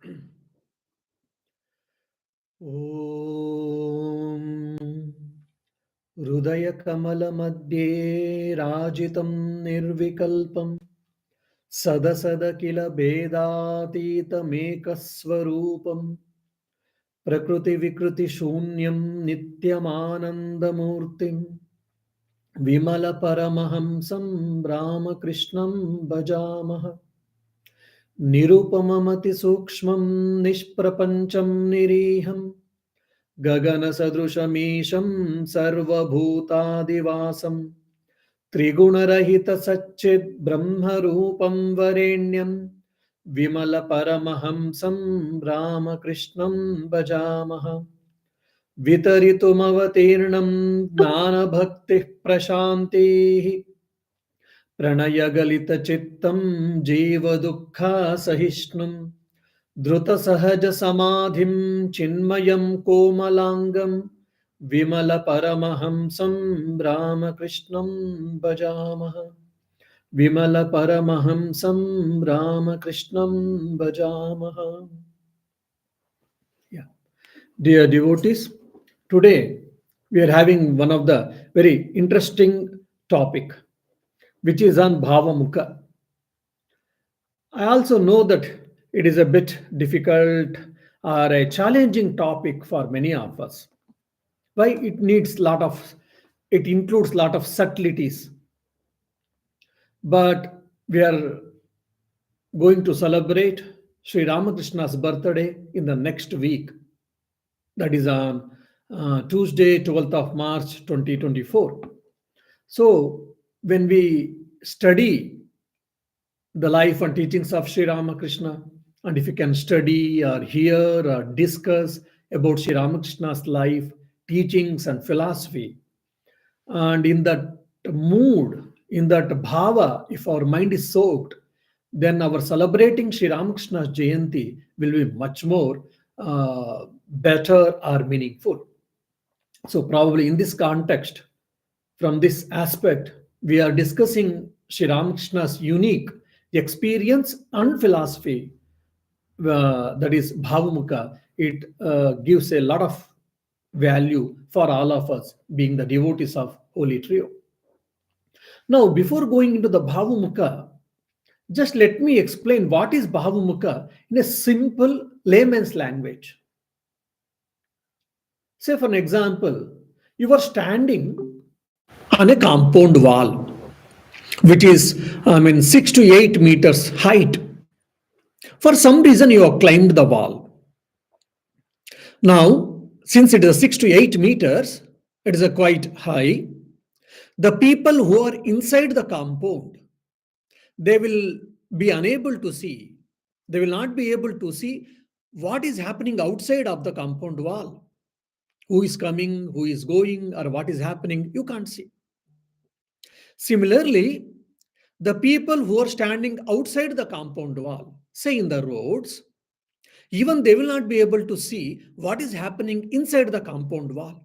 Om हृदयकमलमध्ये राजितं निर्विकल्पं सदसदखिल भेदातीतमेकस्वरूपं प्रकृतिविकृतिशून्यं नित्यमानन्दमूर्तिं विमलपरमहंसं रामकृष्णं भजामः। निरुपममतिसूक्ष्मं निष्प्रपञ्चं निरीहं गगनसदृशमीशं सर्वभूतादिवासं त्रिगुणरहितसच्चिद्ब्रह्मरूपं वरेण्यं विमलपरमहंसं रामकृष्णं भजामः। वितरितुमवतीर्णं ज्ञानभक्तिः प्रशान्तिः प्रणयगलितचित्तं जीवदुःखसहिष्णुं धृतसहजसमाधिं चिन्मयं कोमलाङ्गं विमलपरमहंसं रामकृष्णं भजामः। विमलपरमहंसं रामकृष्णं भजामः. Yeah. Dear devotees, today we are having one of the very interesting topic, which is on Bhavamukha. I also know that it is a bit difficult or a challenging topic for many of us. Why it includes lot of subtleties. But we are going to celebrate Sri Ramakrishna's birthday in the next week. That is on Tuesday, 12th of March 2024. So when we study the life and teachings of Sri Ramakrishna, and if you can study or hear or discuss about Sri Ramakrishna's life, teachings, and philosophy, and in that mood, in that bhava, if our mind is soaked, then our celebrating Sri Ramakrishna's Jayanti will be much more better or meaningful. So, probably in this context, from this aspect, we are discussing Sri Ramakrishna's unique experience and philosophy, that is Bhavamukha. It gives a lot of value for all of us, being the devotees of Holy Trio. Now, before going into the Bhavamukha, just let me explain what is Bhavamukha in a simple layman's language. Say, for an example, you are standing on a compound wall, which is, 6 to 8 meters height. For some reason, you have climbed the wall. Now, since it is 6 to 8 meters, it is a quite high. The people who are inside the compound, they will be unable to see. They will not be able to see what is happening outside of the compound wall. Who is coming, who is going, or what is happening, you can't see. Similarly, the people who are standing outside the compound wall, say in the roads, even they will not be able to see what is happening inside the compound wall.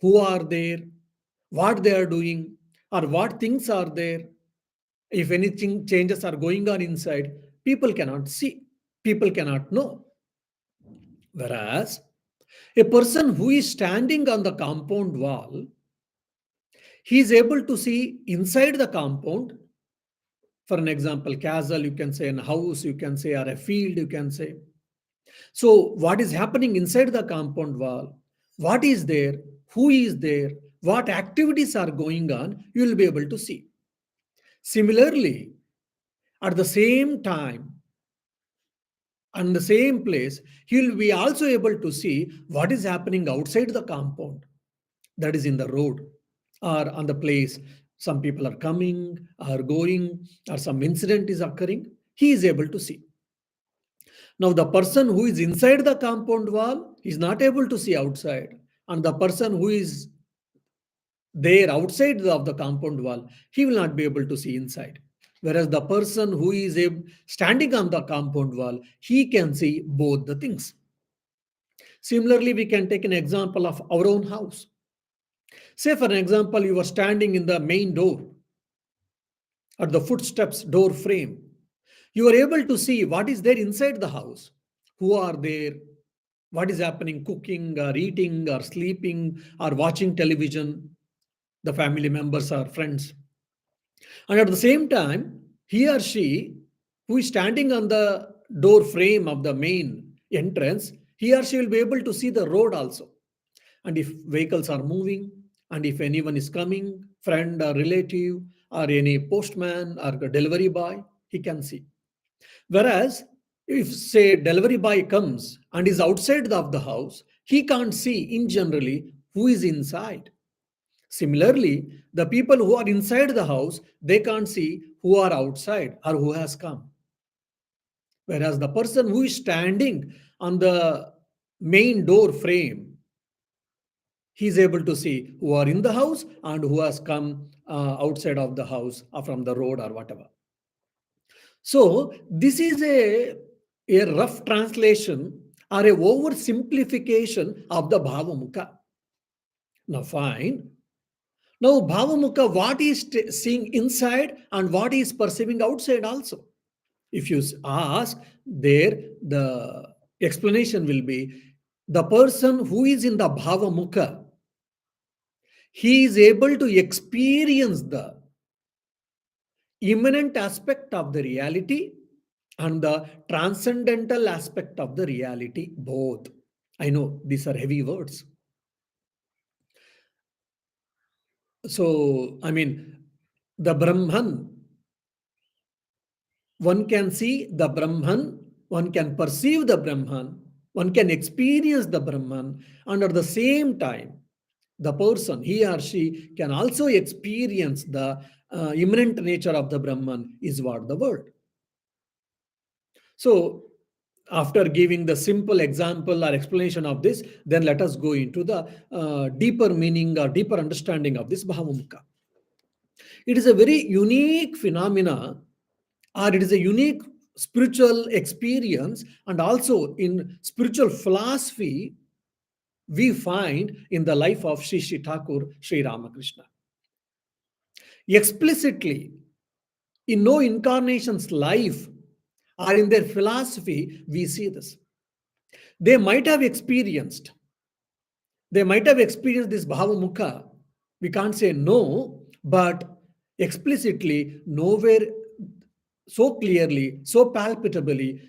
Who are there, what they are doing, or what things are there. If anything changes are going on inside, people cannot see, people cannot know. Whereas a person who is standing on the compound wall, he is able to see inside the compound. For an example, castle, you can say, a house, you can say, or a field, you can say. So, what is happening inside the compound wall, what is there, who is there, what activities are going on, you will be able to see. Similarly, at the same time, and the same place, he will be also able to see what is happening outside the compound, that is in the road or on the place. Some people are coming or going, or some incident is occurring, he is able to see. Now, the person who is inside the compound wall is not able to see outside, and the person who is there outside of the compound wall, he will not be able to see inside. Whereas the person who is standing on the compound wall, he can see both the things. Similarly, we can take an example of our own house. Say, for an example, you are standing in the main door, at the footsteps door frame. You are able to see what is there inside the house, who are there, what is happening, cooking or eating or sleeping or watching television, the family members or friends. And at the same time, he or she who is standing on the door frame of the main entrance, he or she will be able to see the road also. And if vehicles are moving, and if anyone is coming, friend or relative, or any postman or delivery boy, he can see. Whereas, if say delivery boy comes and is outside of the house, he can't see in generally who is inside. Similarly, the people who are inside the house, they can't see who are outside or who has come. Whereas the person who is standing on the main door frame, he is able to see who are in the house and who has come outside of the house or from the road or whatever. So this is a rough translation or a oversimplification of the Bhavamukha. Now fine. Now Bhavamukha, what is seeing inside and what is perceiving outside also. If you ask there, the explanation will be the person who is in the Bhavamukha, he is able to experience the immanent aspect of the reality and the transcendental aspect of the reality, both. I know these are heavy words. So, I mean, the Brahman, one can see the Brahman, one can perceive the Brahman, one can experience the Brahman, and at the same time, the person, he or she, can also experience the immanent nature of the Brahman, is what the word. So, after giving the simple example or explanation of this, then let us go into the deeper meaning or deeper understanding of this Bhavamukha. It is a very unique phenomena, or it is a unique spiritual experience, and also in spiritual philosophy we find in the life of Sri Sri Thakur Sri Ramakrishna. Explicitly, in no incarnation's life or in their philosophy, we see this. They might have experienced, this Bhavamukha. We can't say no, but explicitly, nowhere so clearly, so palpatably,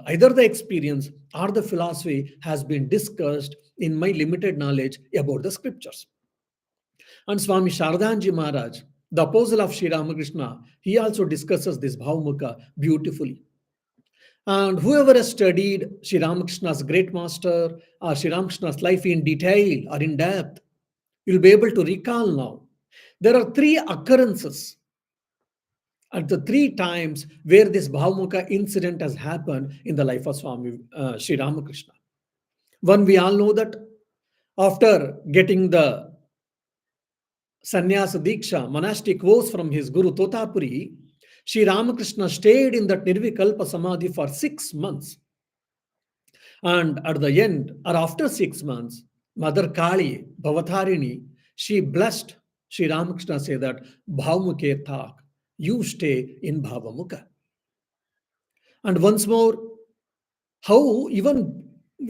either the experience or the philosophy has been discussed in my limited knowledge about the scriptures. And Swami Shardanji Maharaj, the apostle of Sri Ramakrishna, he also discusses this Bhavamukha beautifully. And whoever has studied Sri Ramakrishna's great master or Sri Ramakrishna's life in detail or in depth, you'll be able to recall now. There are three occurrences at the three times where this Bhavamukha incident has happened in the life of Swami Sri Ramakrishna. One, we all know that after getting the sannyasa diksha, monastic vows from his guru Totapuri, Sri Ramakrishna stayed in that Nirvikalpa Samadhi for 6 months. And at the end, or after 6 months, Mother Kali, Bhavatharini, she blessed Sri Ramakrishna, say that Bhavamukhe Thak, you stay in Bhavamukha. And once more, how even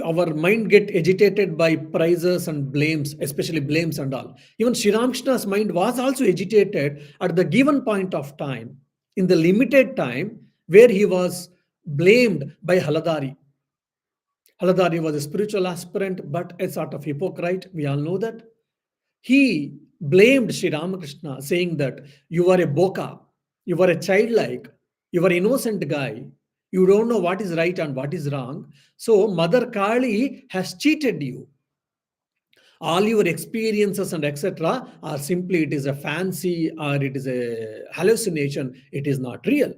our mind get agitated by prizes and blames, especially blames and all. Even Sri Ramakrishna's mind was also agitated at the given point of time, in the limited time where he was blamed by Haladari. Haladari was a spiritual aspirant, but a sort of hypocrite. We all know that. He blamed Sri Ramakrishna, saying that you are a boka, you are a childlike, you are an innocent guy, you don't know what is right and what is wrong. So Mother Kali has cheated you. All your experiences and etc. are simply, it is a fancy or it is a hallucination. It is not real.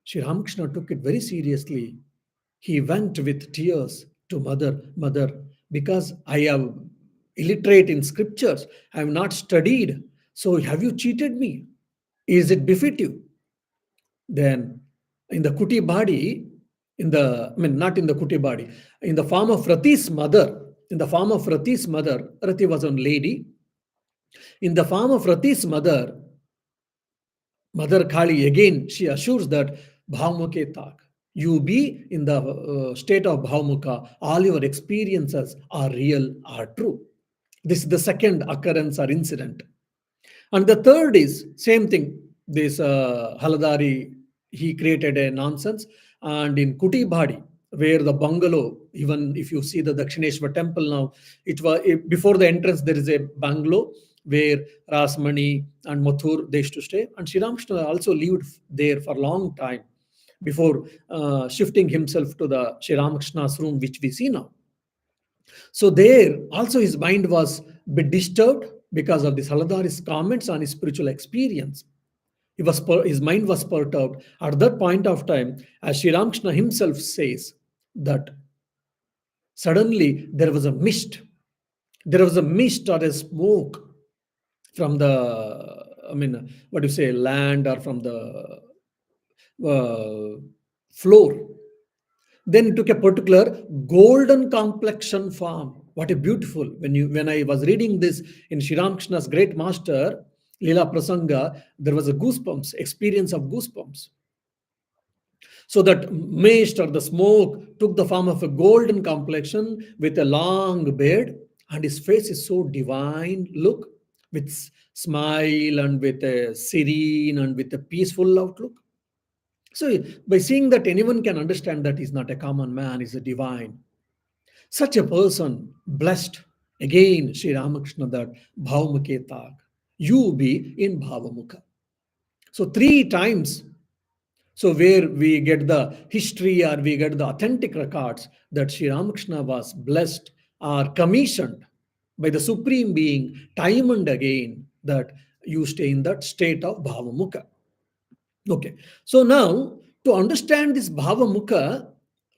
Sri Ramakrishna took it very seriously. He went with tears to Mother, because I am illiterate in scriptures. I have not studied. So have you cheated me? Is it befit you? Then in the Kuti body, not in the Kuti body, in the form of Rati's mother, Rati was a lady. In the form of Rati's mother, Mother Kali, again, she assures that Bhavamukhe Tak, You be in the state of Bhavamukha, all your experiences are real, are true. This is the second occurrence or incident. And the third is same thing. This Haladari, he created a nonsense. And in Kutibadi, where the bungalow, even if you see the Dakshineshwar temple now, before the entrance there is a bungalow where Rasmani and Mathur they used to stay, and Sri Ramakrishna also lived there for a long time before shifting himself to the Sri Ramakrishna's room, which we see now. So there also his mind was a bit disturbed because of this Haladari's comments on his spiritual experience. His mind was perturbed. At that point of time, as Sri Ramakrishna himself says, that suddenly there was a mist. There was a mist or a smoke from the, I mean, what do you say, land or from the floor. Then it took a particular golden complexion form. What a beautiful! When I was reading this in Sri Ramakrishna's great master Leela Prasanga, there was a goosebumps experience of goosebumps. So that mist or the smoke took the form of a golden complexion with a long beard, and his face is so divine look, with smile and with a serene and with a peaceful outlook. So by seeing that, anyone can understand that he's not a common man, he's a divine. Such a person, blessed, again, Sri Ramakrishna, that Bhavamukhe Tag, you be in Bhavamukha. So three times, so where we get the history or we get the authentic records that Sri Ramakrishna was blessed or commissioned by the Supreme Being time and again that you stay in that state of Bhavamukha. Okay, so now to understand this Bhava Mukha,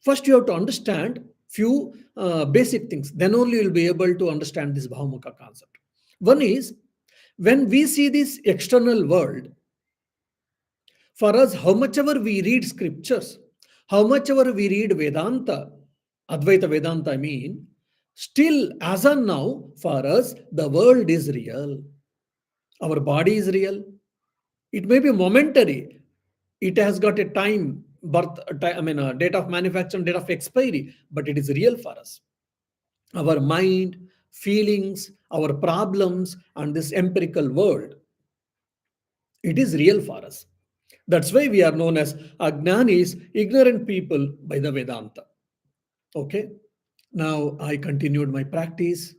first you have to understand few basic things. Then only you will be able to understand this Bhava Mukha concept. One is when we see this external world, for us, how much ever we read scriptures, how much ever we read Vedanta, Advaita Vedanta, I mean, still as of now, for us, the world is real. Our body is real. It may be momentary. It has got a time, birth, date of manufacture and date of expiry, but it is real for us. Our mind, feelings, our problems, and this empirical world, it is real for us. That's why we are known as Ajnanis, ignorant people by the Vedanta. Okay. Now I continued my practice.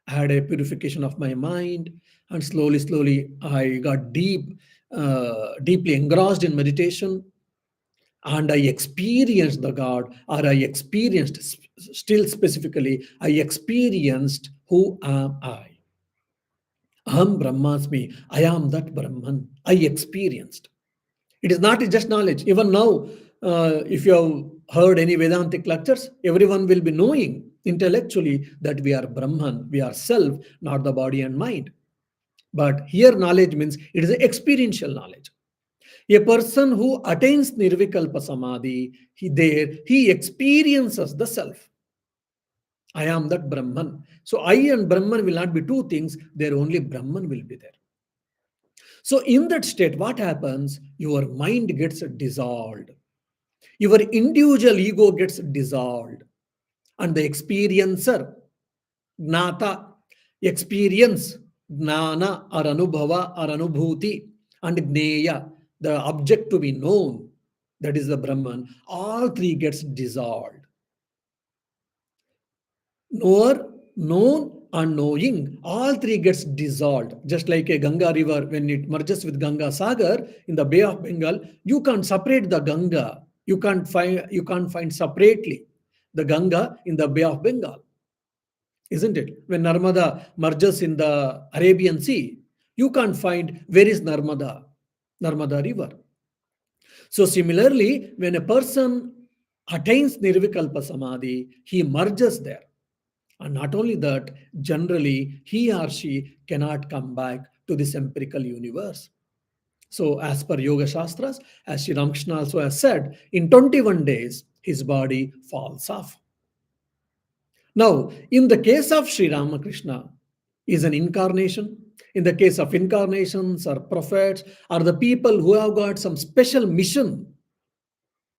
I had a purification of my mind, and slowly, slowly, I got deeply engrossed in meditation, and I experienced the God, or I experienced, still specifically, I experienced who am I. Aham Brahmasmi, I am that Brahman. I experienced. It is not just knowledge. Even now, if you have heard any Vedantic lectures, everyone will be knowing intellectually that we are Brahman, we are self, not the body and mind. But here, knowledge means it is experiential knowledge. A person who attains Nirvikalpa Samadhi, he experiences the self. I am that Brahman. So I and Brahman will not be two things, there only Brahman will be there. So in that state, what happens? Your mind gets dissolved. Your individual ego gets dissolved. And the experiencer, Gnata, experience, Gnana or Anubhava or Anubhuti, and Gneya, the object to be known, that is the Brahman, all three gets dissolved. Knower, known, and knowing, all three gets dissolved. Just like a Ganga river, when it merges with Ganga Sagar in the Bay of Bengal, you can't separate the Ganga. You can't find separately the Ganga in the Bay of Bengal, isn't it? When Narmada merges in the Arabian Sea, you can't find where is Narmada river. So similarly, when a person attains Nirvikalpa Samadhi, he merges there. And not only that, generally, he or she cannot come back to this empirical universe. So, as per Yoga Shastras, as Sri Ramakrishna also has said, in 21 days, his body falls off. Now, in the case of Sri Ramakrishna, is an incarnation. In the case of incarnations or prophets or the people who have got some special mission,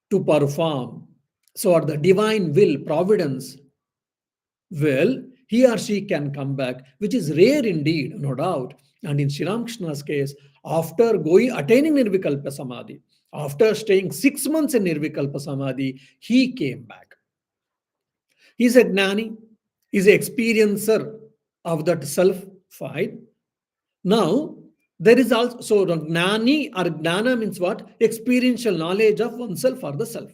to perform. So, or the divine will, providence will, he or she can come back, which is rare indeed, no doubt. And in Sri Ramakrishna's case, after going attaining Nirvikalpa Samadhi, after staying 6 months in Nirvikalpa Samadhi, he came back. He's a gnani, he's an experiencer of that self fight. Now, there is also, so gnani or gnana means what? Experiential knowledge of oneself or the self.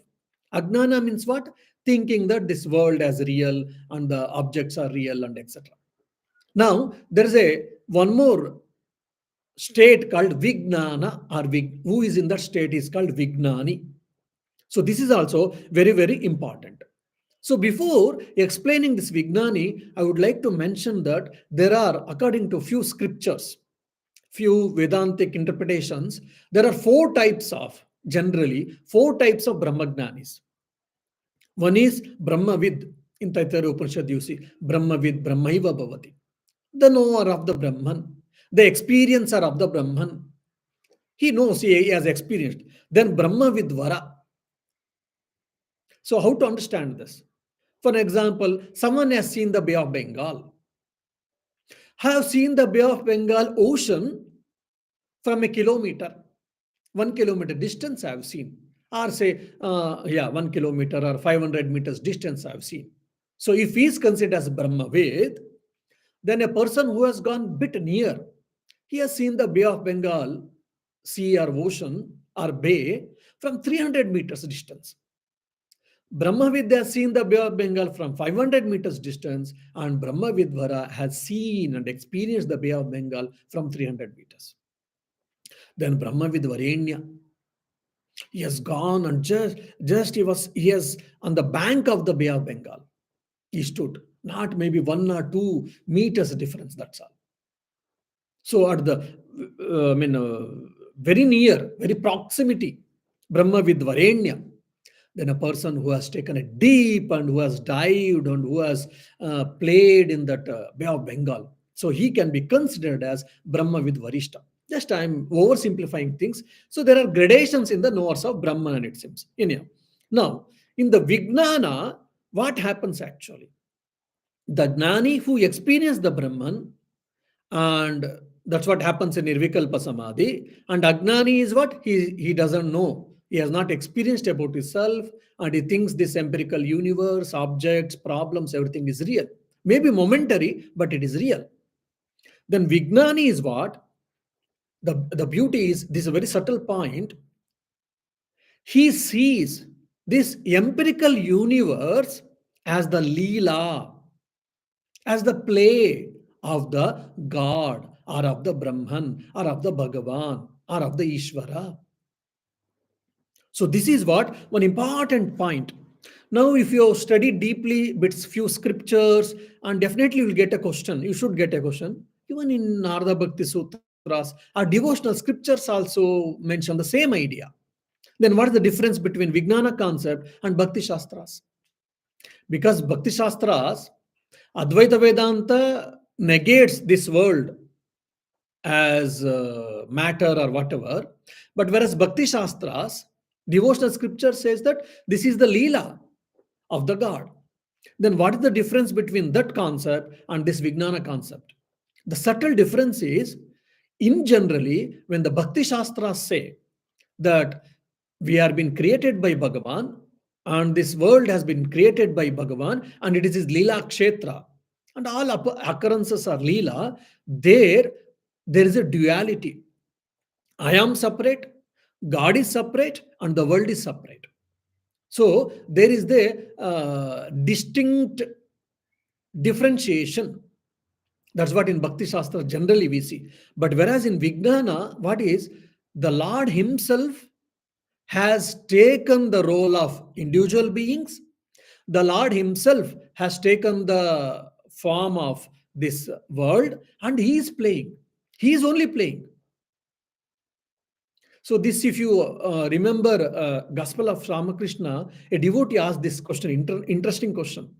Agnana means what? Thinking that this world is real and the objects are real and etc. Now, there is a one more state called Vignana or who is in that state is called Vignani. So this is also very, very important. So before explaining this Vignani, I would like to mention that there are, according to few scriptures, few Vedantic interpretations, there are generally, four types of Brahmagnanis. One is Brahmavid. In Taittiriya Upanishad, you see Brahmavid, Brahmaiva Bhavati. The knower of the Brahman, the experiencer of the Brahman. He knows, he has experienced. Then Brahmavidvara. So, how to understand this? For example, someone has seen the Bay of Bengal. Have seen the Bay of Bengal ocean from a kilometer, 1 kilometer distance. I have seen, or say, 1 kilometer or 500 meters distance. I have seen. So, if he is considered as Brahmavid, then a person who has gone bit near, he has seen the Bay of Bengal, sea or ocean or bay from 300 meters distance. Brahmavidya has seen the Bay of Bengal from 500 meters distance, and Brahmavidvara has seen and experienced the Bay of Bengal from 300 meters. Then Brahmavidvarenya, he has gone and he has on the bank of the Bay of Bengal. He stood, not maybe 1 or 2 meters difference, that's all. So at the, very near, very proximity, Brahmavidvarenya. Then a person who has taken a deep and who has dived and who has played in that Bay of Bengal. So he can be considered as Brahmavidvarishta. Just I'm oversimplifying things. So there are gradations in the knowers of Brahman, it seems. Anyhow, now, in the Vijnana, what happens actually? The Gnani who experienced the Brahman, and that's what happens in Nirvikalpa Samadhi. And Agnani is what? He doesn't know. He has not experienced about himself, and he thinks this empirical universe, objects, problems, everything is real. Maybe momentary, but it is real. Then Vijnani is what? The beauty is, this is a very subtle point. He sees this empirical universe as the Leela, as the play of the God, or of the Brahman, or of the Bhagavan, or of the Ishvara. So this is what one important point. Now, if you study deeply bits, few scriptures, and definitely you will get a question. You should get a question. Even in Narada Bhakti Sutras, our devotional scriptures also mention the same idea. Then what is the difference between Vijnana concept and Bhakti Shastras? Because Bhakti Shastras, Advaita Vedanta negates this world as matter or whatever. But whereas Bhakti Shastras, devotional scripture says that this is the Leela of the God. Then what is the difference between that concept and this Vijnana concept? The subtle difference is, in generally, when the Bhakti Shastras say that we are being created by Bhagavan, and this world has been created by Bhagavan, and it is his Leela Kshetra, and all occurrences are Leela, there is a duality. I am separate, God is separate, and the world is separate. So there is the distinct differentiation. That's what in Bhakti Shastra generally we see. But whereas in Vijnana, what is, the Lord himself has taken the role of individual beings. The Lord himself has taken the form of this world, and he is playing. He is only playing. So this, if you remember Gospel of Ramakrishna, a devotee asked this question, interesting question.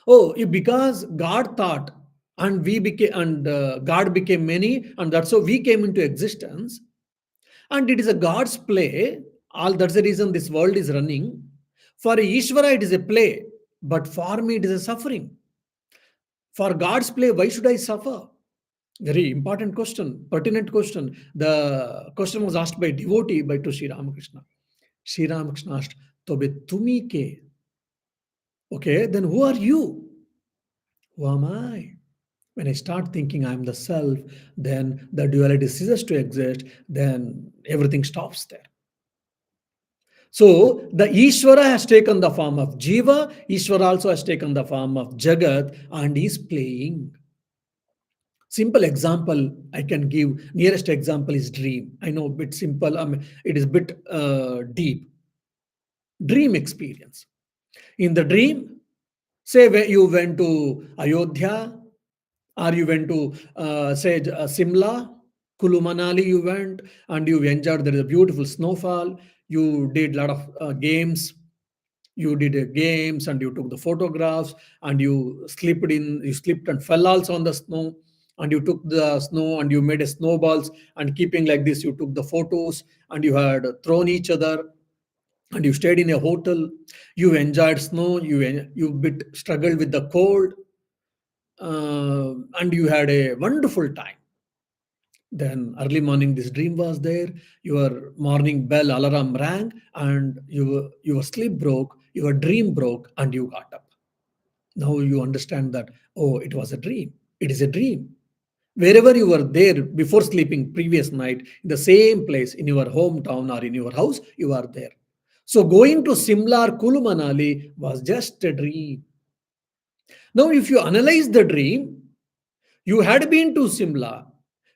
Oh, because God thought, and we became, and God became many, and that's how we came into existence, and it is a God's play, All that's the reason this world is running. For Ishvara, it is a play, but for me, it is a suffering. For God's play, why should I suffer? Very important question, pertinent question. The question was asked by devotee by to Sri Ramakrishna. Sri Ramakrishna asked, Tobe tumi ke? Okay, then who are you? Who am I? When I start thinking I'm the self, then the duality ceases to exist, then everything stops there. So the Ishvara has taken the form of Jiva, Ishvara also has taken the form of Jagat and is playing. Simple example I can give, nearest example is dream. I know, bit simple, it is bit deep. Dream experience. In the dream, say you went to Ayodhya, or you went to say Simla, Kulu Manali you went, and you enjoyed, there is a beautiful snowfall, you did a lot of games, you did games and you took the photographs, and you slipped and fell also on the snow, and you took the snow and you made a snowballs, and keeping like this you took the photos, and you had thrown each other, and you stayed in a hotel, you enjoyed snow, you bit struggled with the cold, and you had a wonderful time. Then early morning, this dream was there. Your morning bell alarm rang, and your sleep broke, your dream broke, and you got up. Now you understand that, oh, it was a dream. It is a dream. Wherever you were there before sleeping previous night, in the same place, in your hometown or in your house, you are there. So going to Simla or Kulu Manali was just a dream. Now, if you analyze the dream, you had been to Simla.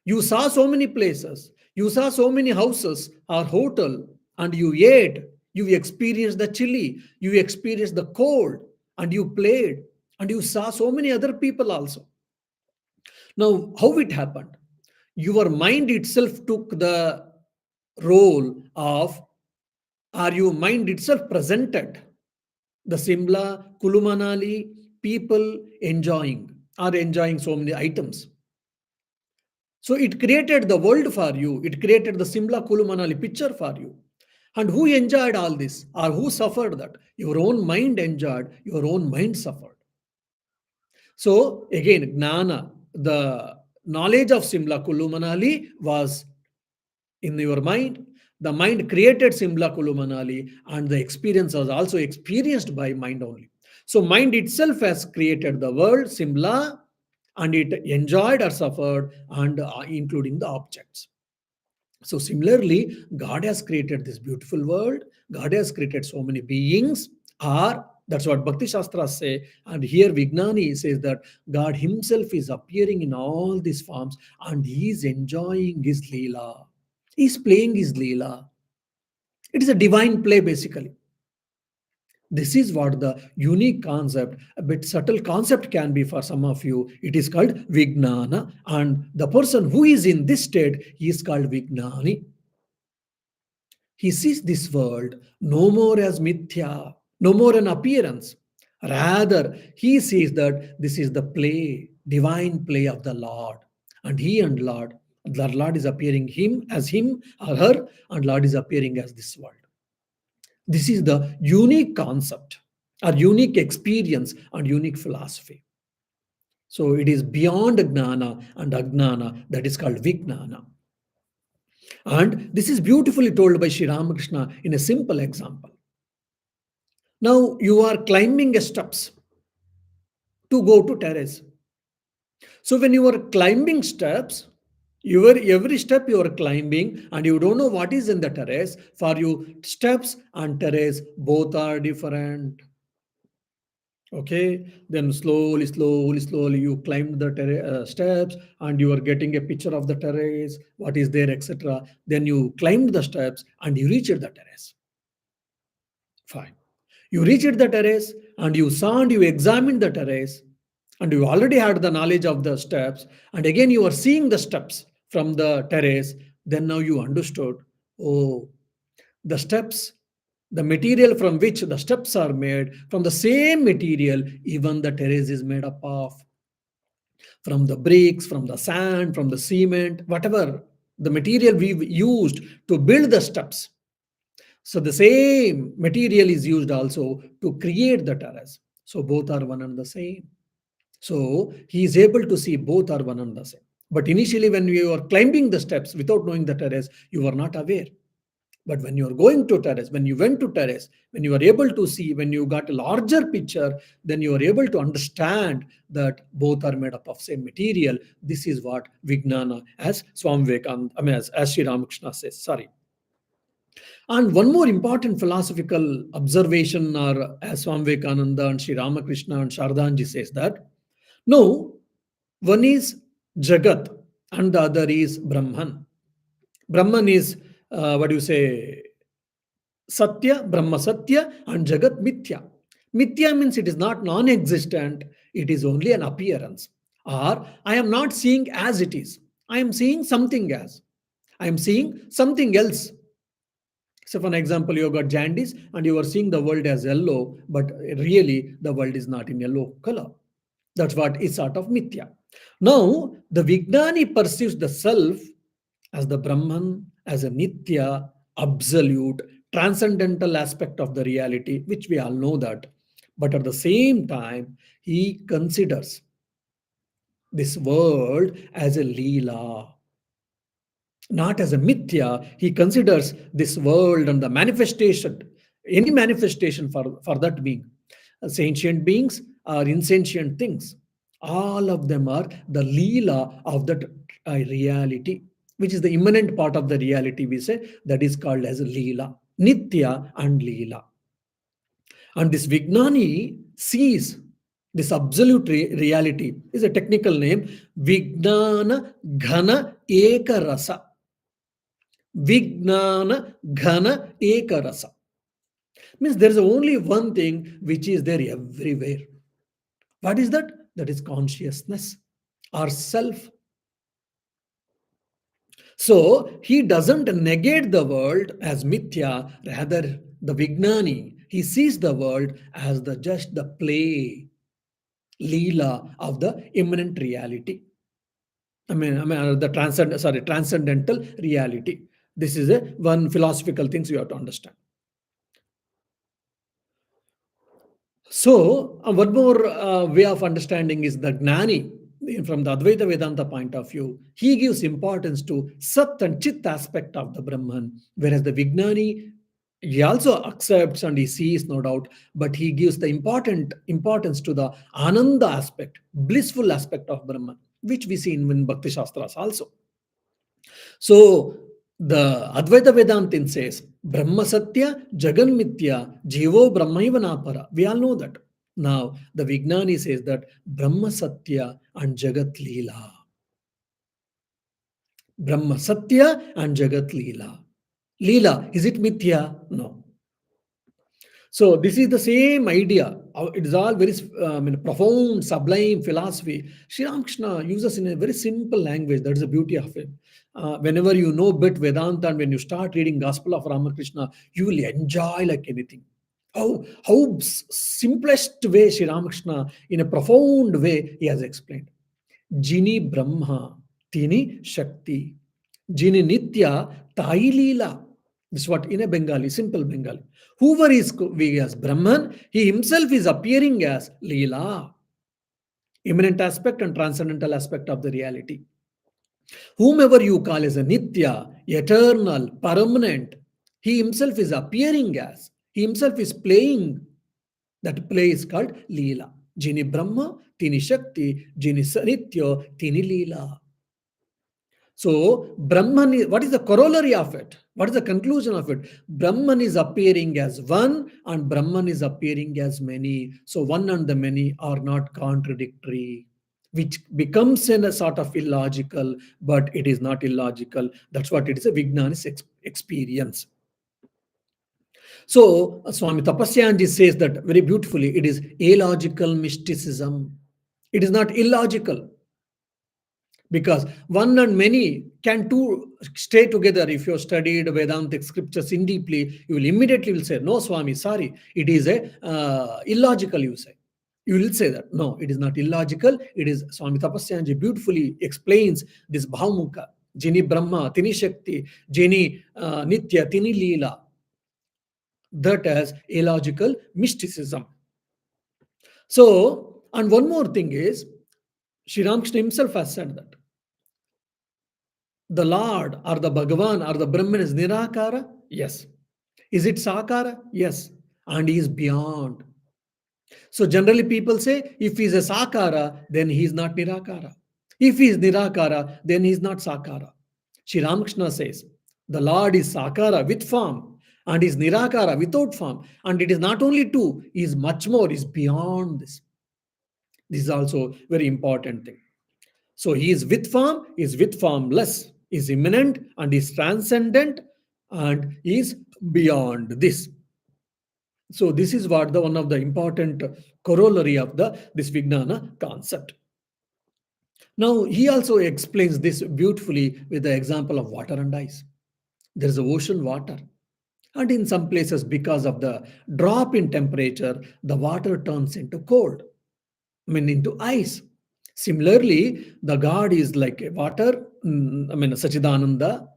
You saw so many places. You saw so many houses or hotel, and you ate. You experienced the chilly. You experienced the cold, and you played, and you saw so many other people also. Now, how it happened? Your mind itself took the role of, or your mind itself presented the Simla, Kulu Manali people enjoying so many items. So it created the world for you. It created the Simla Kulu Manali picture for you. And who enjoyed all this, or who suffered that? Your own mind enjoyed, your own mind suffered. So again, Gnana, the knowledge of Simla Kulu Manali was in your mind. The mind created Simla Kulu Manali, and the experience was also experienced by mind only. So mind itself has created the world, Simla, and it enjoyed or suffered, and including the objects. So similarly, God has created this beautiful world. God has created so many beings. Or that's what Bhakti Shastras say. And here Vignani says that God Himself is appearing in all these forms, and He is enjoying His Leela. He's playing His Leela. It is a divine play basically. This is what the unique concept, a bit subtle concept can be for some of you. It is called Vignana, and the person who is in this state is called Vignani. He sees this world no more as mithya, no more an appearance. Rather, he sees that this is the play, divine play of the Lord. And he and Lord, the Lord is appearing him or her, and Lord is appearing as this world. This is the unique concept, or unique experience, and unique philosophy. So it is beyond Gnana and Agnana, that is called Vignana. And this is beautifully told by Sri Ramakrishna in a simple example. Now you are climbing steps to go to terrace. So when you are climbing steps, every step you are climbing and you don't know what is in the terrace. For you, steps and terrace both are different. Okay, then slowly you climb the steps, and you are getting a picture of the terrace, what is there, etc. Then you climbed the steps and you reached the terrace. Fine. You reached the terrace and you saw and you examined the terrace, and you already had the knowledge of the steps, and again you are seeing the steps from the terrace. Then now you understood, oh, the steps, the material from which the steps are made, from the same material even the terrace is made up of. From the bricks, from the sand, from the cement, whatever the material we've used to build the steps, So the same material is used also to create the terrace. So both are one and the same. So he is able to see both are one and the same. But initially, when you are climbing the steps without knowing the terrace, you are not aware. But when you are going to terrace, when you went to terrace, when you are able to see, when you got a larger picture, then you are able to understand that both are made up of same material. This is what Vijnana, as Swami Vivekananda, as Sri Ramakrishna says. Sorry. And one more important philosophical observation, or as Swami Vivekananda and Sri Ramakrishna and Shardanji says that, no, one is Jagat and the other is Brahman. Brahman is, what do you say, Satya, Brahma Satya, and Jagat Mithya. Mithya means it is not non existent, it is only an appearance. Or I am not seeing as it is, I am seeing something as. I am seeing something else. So, for an example, you got jaundice and you are seeing the world as yellow, but really the world is not in yellow color. That's what is sort of mithya. Now, the Vijnani perceives the self as the Brahman, as a nitya, absolute, transcendental aspect of the reality, which we all know that. But at the same time, he considers this world as a leela, not as a mithya. He considers this world and the manifestation, any manifestation for that being, sentient beings or insentient things, all of them are the leela of that reality, which is the immanent part of the reality, we say, that is called as leela, nitya and leela. And this Vijnani sees this absolute reality, is a technical name, Vijnana Ghana Eka Rasa. Vijnana Ghana Eka Rasa. Means there is only one thing which is there everywhere. What is that? That is consciousness or self. So he doesn't negate the world as mithya, rather the Vijnani, he sees the world as the just the play, leela of the immanent reality. The transcendental reality. This is a one philosophical things you have to understand. So, one more way of understanding is the Gnani. From the Advaita Vedanta point of view, he gives importance to Sat and Chit aspect of the Brahman, whereas the Vijnani, he also accepts and he sees, no doubt, but he gives the important importance to the Ananda aspect, blissful aspect of Brahman, which we see in Bhakti Shastras also. So the Advaita Vedantin says, Brahma Satya, Jagan Mithya, Jivo Brahmaivanapara. We all know that. Now, the Vijnani says that Brahma Satya and Jagat Leela. Brahma Satya and Jagat Leela. Leela, is it Mithya? No. So this is the same idea. It is all very profound, sublime philosophy. Sri Ramakrishna uses in a very simple language. That is the beauty of it. Whenever you know bit Vedanta and when you start reading Gospel of Ramakrishna, you will enjoy like anything. How simplest way Sri Ramakrishna, in a profound way, he has explained. Jini Brahma, Tini Shakti. Jini Nitya, Tai Leela. This is what in a Bengali, simple Bengali. Whoever is as Brahman, he himself is appearing as Leela, immanent aspect and transcendental aspect of the reality. Whomever you call as a Nitya, eternal, permanent, he himself is appearing as, he himself is playing. That play is called Leela. Jini Brahma, Tini Shakti, Jini Nitya, Tini Leela. So, Brahman is, what is the corollary of it? What is the conclusion of it? Brahman is appearing as one and Brahman is appearing as many. So, one and the many are not contradictory, which becomes in a sort of illogical, but it is not illogical. That's what it is, a Vijnani's experience. So, Swami Tapasyanji says that very beautifully, it is illogical mysticism. It is not illogical. Because one and many can two stay together. If you studied Vedantic scriptures in deeply, you will immediately will say, no, Swami, sorry, it is a illogical, you say. You will say that. No, it is not illogical. It is, Swami Tapasyanji beautifully explains this Bhavamukha, Jini Brahma, Tini Shakti, Jini Nitya, Tini Leela. that as illogical mysticism. So, and one more thing is, Sri Ramakrishna himself has said that the Lord or the Bhagavan or the Brahman is Nirakara? Yes. Is it Sakara? Yes. And he is beyond. So generally people say if he is a Sakara, then he is not Nirakara. If he is Nirakara, then he is not Sakara. Sri Ramakrishna says the Lord is Sakara with form and is Nirakara without form. And it is not only two, he is much more, he is beyond this. This is also very important thing. So he is with formless, is immanent and is transcendent and is beyond this. So this is what the one of the important corollary of the this Vijnana concept. Now he also explains this beautifully with the example of water and ice. There is a ocean water, and in some places because of the drop in temperature, the water turns into cold. I mean into ice. Similarly, the God is like a water, I mean Sachidananda.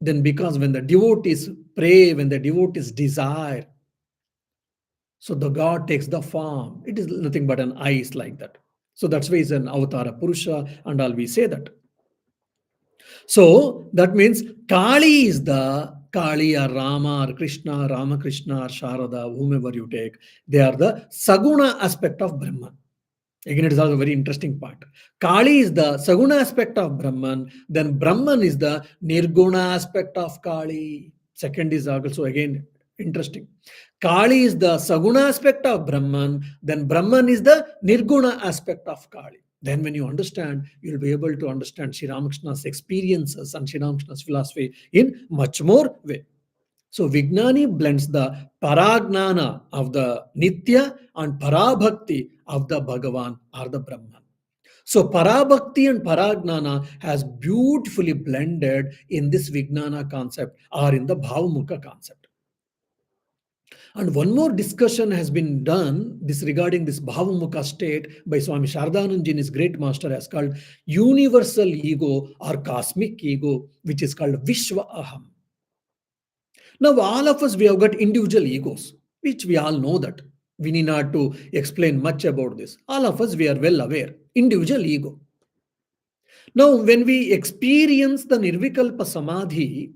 Then because when the devotees pray, when the devotees desire, so the God takes the form. It is nothing but an ice like that. So that's why it's an avatara Purusha and all we say that. So that means Kali is the Kali or Rama or Krishna, Rama Krishna or Sharada, whomever you take, they are the Saguna aspect of Brahman. Again, it is also a very interesting part. Kali is the Saguna aspect of Brahman, then Brahman is the Nirguna aspect of Kali. Second is also again interesting. Kali is the Saguna aspect of Brahman, then Brahman is the Nirguna aspect of Kali. Then when you understand, you'll be able to understand Sri Ramakrishna's experiences and Sri Ramakrishna's philosophy in much more way. So Vijnani blends the Paragnana of the Nitya and Parabhakti of the Bhagavan or the Brahman. So Parabhakti and Paragnana has beautifully blended in this Vijnana concept or in the Bhavamukha concept. And one more discussion has been done this regarding this Bhavamukha state by Swami Shantivratananda in his great master as called universal ego or cosmic ego, which is called Vishwa Aham. Now, all of us, we have got individual egos, which we all know that. We need not to explain much about this. All of us, we are well aware. Individual ego. Now, when we experience the Nirvikalpa Samadhi,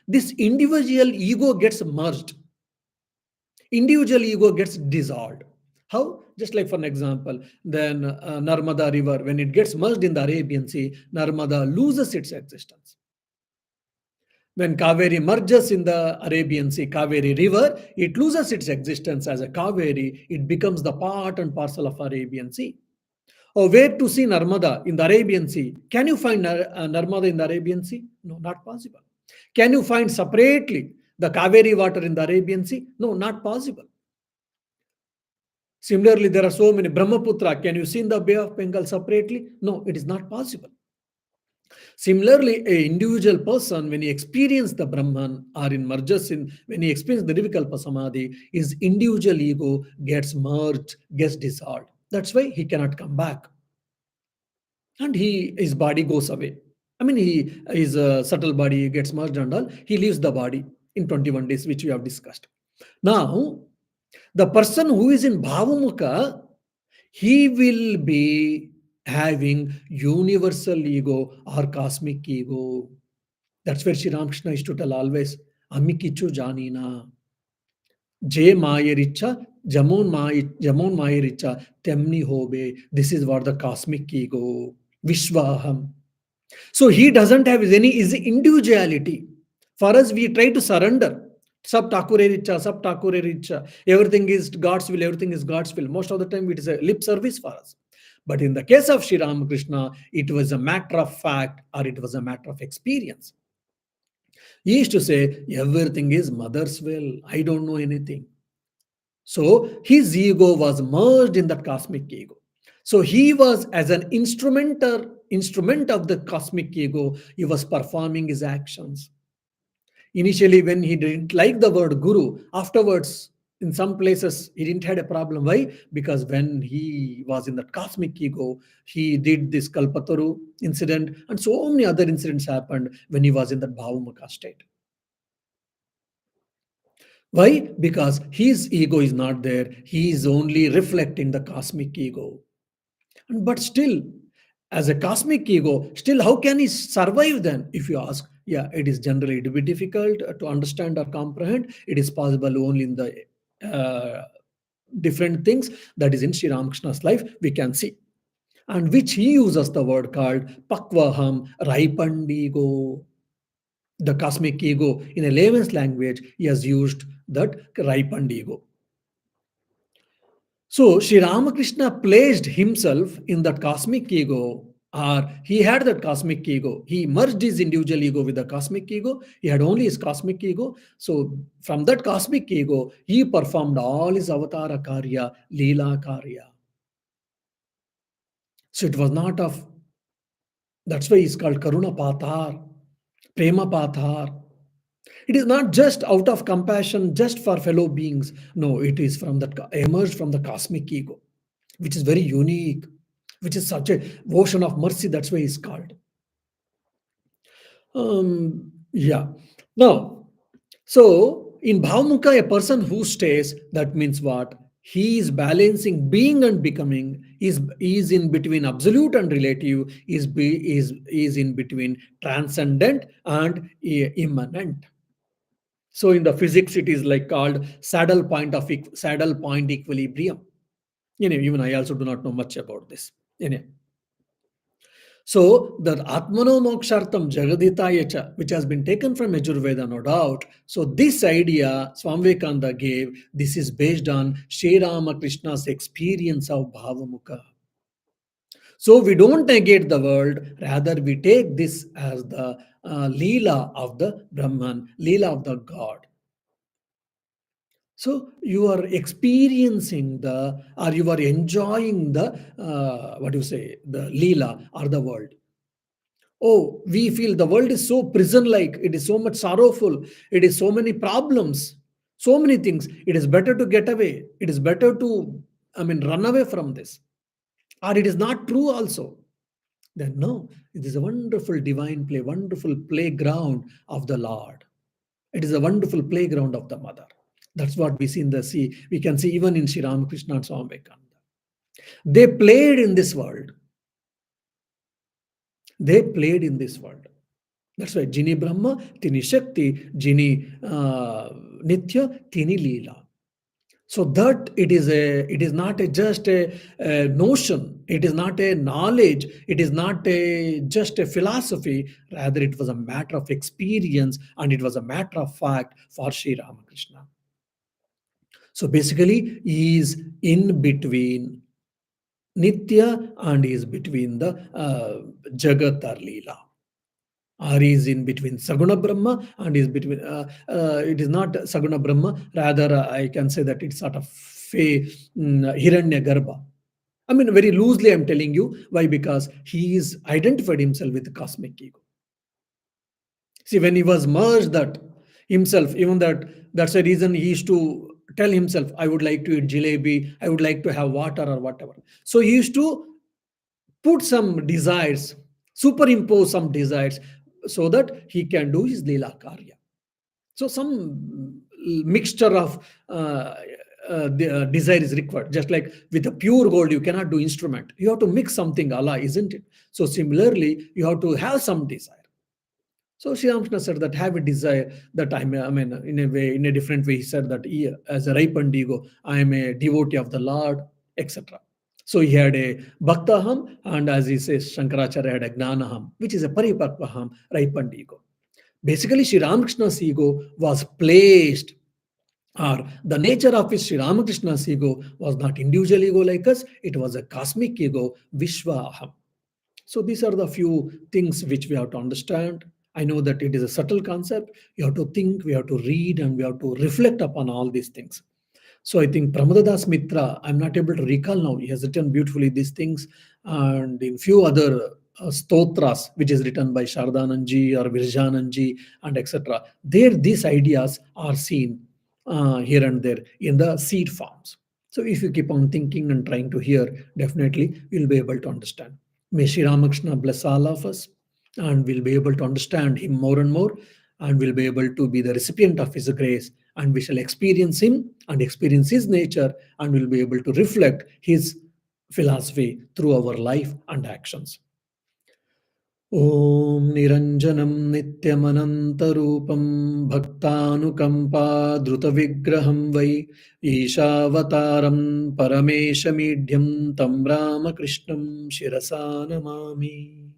this individual ego gets merged. Individual ego gets dissolved. How? Just like for an example, then Narmada river, when it gets merged in the Arabian Sea, Narmada loses its existence. When Kaveri merges in the Arabian Sea, Kaveri river, it loses its existence as a Kaveri. It becomes the part and parcel of Arabian Sea. Or where to see Narmada in the Arabian Sea? Can you find Narmada in the Arabian Sea? No, not possible. Can you find separately the Kaveri water in the Arabian Sea? No, not possible. Similarly, there are so many Brahmaputra. Can you see in the Bay of Bengal separately? No, it is not possible. Similarly, an individual person, when he experiences the Brahman or in merges in, when he experiences the Nirvikalpa Samadhi, his individual ego gets merged, gets dissolved. That's why he cannot come back. And his body goes away. I mean, his subtle body gets merged and all. He leaves the body in 21 days, which we have discussed. Now, the person who is in Bhavamukha, he will be having universal ego or cosmic ego. That's where Sri Ramakrishna used to tell always, Amikichu Janina. Je Mayericha, Jamon Mayericha, Temni Hobe. This is what the cosmic ego, Vishwaham. So he doesn't have any is individuality. For us, we try to surrender. Sab Thakure Richa, Sab Thakure Richa. Everything is God's will, everything is God's will. Most of the time, it is a lip service for us. But in the case of Sri Ramakrishna, it was a matter of fact or it was a matter of experience. He used to say, everything is mother's will. I don't know anything. So his ego was merged in that cosmic ego. So he was as an instrument of the cosmic ego, he was performing his actions. Initially, when he didn't like the word guru, afterwards, in some places, he didn't had a problem. Why? Because when he was in that cosmic ego, he did this Kalpataru incident, and so many other incidents happened when he was in that Bhavamukha state. Why? Because his ego is not there. He is only reflecting the cosmic ego. But still, as a cosmic ego, still, how can he survive then? If you ask, yeah, it is generally to be difficult to understand or comprehend. It is possible only in the different things that is in Sri Ramakrishna's life we can see, and which he uses the word called pakvaham, ripened ego. The cosmic ego, in a layman's language, he has used that ripened ego. So Sri Ramakrishna placed himself in that cosmic ego, or he had that cosmic ego. He merged his individual ego with the cosmic ego. He had only his cosmic ego. So from that cosmic ego, he performed all his avatara karya, leela karya. So it was not of, that's why he's called Karuna Pathar, Prema Pathar. It is not just out of compassion just for fellow beings. No, it is from that emerged from the cosmic ego, which is very unique, which is such a ocean of mercy. That's why it's called. Yeah. Now, so in Bhavamukha, a person who stays, that means what? He is balancing being and becoming, is in between absolute and relative, is in between transcendent and immanent. So in the physics, it is like called saddle point equilibrium. Even I also do not know much about this. So the Atmano Mokshartam Jagadhitayacha, which has been taken from Yajurveda, no doubt. So this idea Swami Vivekananda gave, this is based on Sri Ramakrishna's experience of Bhavamukha. So we don't negate the world, rather we take this as the Leela of the Brahman, Leela of the God. So you are experiencing or you are enjoying the, what do you say, the Leela or the world. Oh, we feel the world is so prison like, it is so much sorrowful, it is so many problems, so many things. It is better to get away. It is better to, run away from this. Or it is not true also. Then no, it is a wonderful divine play, wonderful playground of the Lord. It is a wonderful playground of the Mother. That's what we see in the sea. We can see even in Sri Ramakrishna and Swami Vivekananda. They played in this world. They played in this world. That's why Jini Brahma, Tini Shakti, Jini Nitya, Tini Leela. So that it is not just a notion, it is not a knowledge, it is not just a philosophy, rather it was a matter of experience and it was a matter of fact for Sri Ramakrishna. So basically, he is in between Nitya and he is between the Jagat or Leela. Or is in between Saguna Brahma and is between, it is not Saguna Brahma, rather I can say that it's sort of Hiranya Garbha. Very loosely I'm telling you. Why? Because he is identified himself with the cosmic ego. See, when he was merged that himself, even that's the reason he used to tell himself, I would like to eat jalebi, I would like to have water or whatever. So he used to put some desires, superimpose some desires, so that he can do his Leela Karya. So some mixture of the desire is required. Just like with a pure gold, you cannot do instrument. You have to mix something Allah, isn't it? So similarly, you have to have some desire. So Sri Ramakrishna said that have a desire that in a way, in a different way, he said that as a ripened ego, I am a devotee of the Lord, etc. So he had a Bhaktaham, and as he says, Shankaracharya had a Gnanaham, which is a Paripakvaham, ripened ego. Basically, Sri Ramakrishna's ego was placed, or the nature of his Sri Ramakrishna's ego was not individual ego like us, it was a cosmic ego, Vishwaham. So these are the few things which we have to understand. I know that it is a subtle concept. We have to think, we have to read, and we have to reflect upon all these things. So I think Pramadadas Mitra, I'm not able to recall now. He has written beautifully these things, and in few other stotras, which is written by Shardananji or Virjananji and etc. There, these ideas are seen here and there in the seed forms. So if you keep on thinking and trying to hear, definitely you'll be able to understand. May Sri Ramakrishna bless all of us, and we'll be able to understand him more and more, and we'll be able to be the recipient of his grace and we shall experience him and experience his nature, and we'll be able to reflect his philosophy through our life and actions. ॐ निरञ्जनं नित्यमनन्तरूपं भक्तानुकम्पाद्रुतविग्रहं वै ईशावतारं परमेशमीढ्यं तं रामकृष्णं शिरसा नमामि।